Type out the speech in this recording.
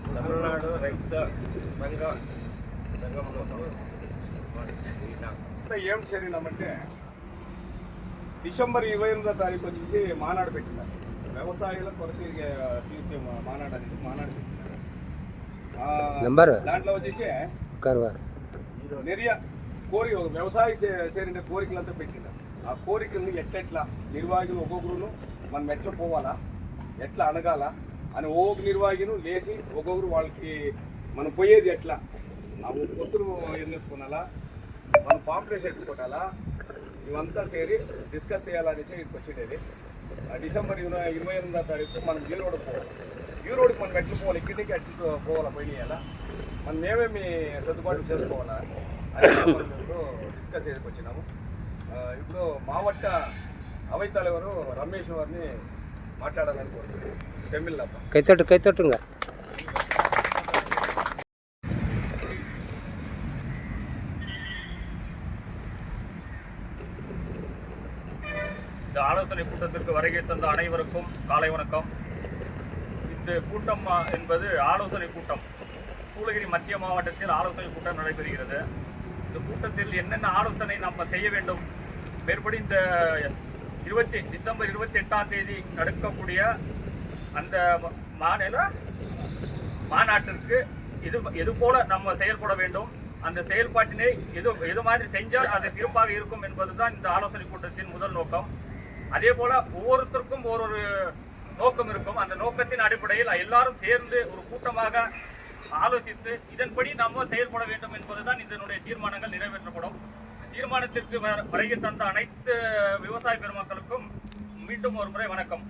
తమిళనాడు రైతు సంఘంలో ఏం చేరినామంటే డిసెంబర్ 28వ తారీఖు వచ్చేసి మానాడు పెట్టినారు. వ్యవసాయాల కొరకు తీర్పే మానాడు అనేది మానాడు పెట్టినారు. దాంట్లో వచ్చేసి నిర్య కోరిక వ్యవసాయ చేరిన కోరికలంతా పెట్టినారు. ఆ కోరికల్ని ఎట్లెట్లా నిర్వాహకులు ఒక్కొక్కరును మనం ఎట్లా పోవాలా, ఎట్లా అనగాల అని ఒక్కొక్క నిర్వాహకును లేచి ఒక్కొక్కరు వాళ్ళకి మనం పోయేది ఎట్లా, ఆ వస్తువులు ఎన్నెత్తుకోనాలా, మనం పాంప్లెట్స్ ఎత్తుకోవాలా, ఇవంతా చేరి డిస్కస్ చేయాలనేసి ఇక్కడికి వచ్చేది. డిసెంబర్ 28వ తారీఖు మనం ఈ రోడ్డు పోవాలి. ఈ రోడ్డుకి మనం ఎట్లా పోవాలి, ఇక్కడి నుంచి ఎట్లా పోవాలా, పోయినాయాలా, మనం ఏమేమి సర్దుబాటు చేసుకోవాలా అని మనం ఇప్పుడు డిస్కస్ చేయడానికి వచ్చినాము. ఇప్పుడు మావట్ట అవైతాల వారు రమేష్ వారిని మాట్లాడాలని కోరుతున్నాను. తెమ్మిళ్ళప్ప కైతొట్టుగా இந்த ஆலோசனை கூட்டத்திற்கு வருகை தந்த அனைவருக்கும் காலை வணக்கம். இந்த கூட்டம் என்பது ஆலோசனை கூட்டம். சூளகிரி மத்திய மாவட்டத்தில் ஆலோசனை கூட்டம் நடைபெறுகிறது. இந்த கூட்டத்தில் என்னென்ன ஆலோசனை நம்ம செய்ய வேண்டும், மேற்படி இந்த டிசம்பர் 28ஆம் தேதி நடக்கக்கூடிய அந்த மாநில மாநாட்டிற்கு எது போல நம்ம செயல்பட வேண்டும், அந்த செயல்பாட்டினை எது மாதிரி செஞ்சால் அது சிறப்பாக இருக்கும் என்பதுதான் இந்த ஆலோசனை கூட்டத்தின் முதல் நோக்கம். அதே போல ஒவ்வொருத்தருக்கும் ஒரு நோக்கம் இருக்கும். அந்த நோக்கத்தின் அடிப்படையில் எல்லாரும் சேர்ந்து ஒரு கூட்டமாக ஆலோசித்து இதன்படி நம்ம செயல்பட வேண்டும் என்பதுதான் இதனுடைய தீர்மானங்கள் நிறைவேற்றப்படும். தீர்மானத்திற்கு வருகை தந்த அனைத்து விவசாய பெருமக்களுக்கும் மீண்டும் ஒரு முறை வணக்கம்.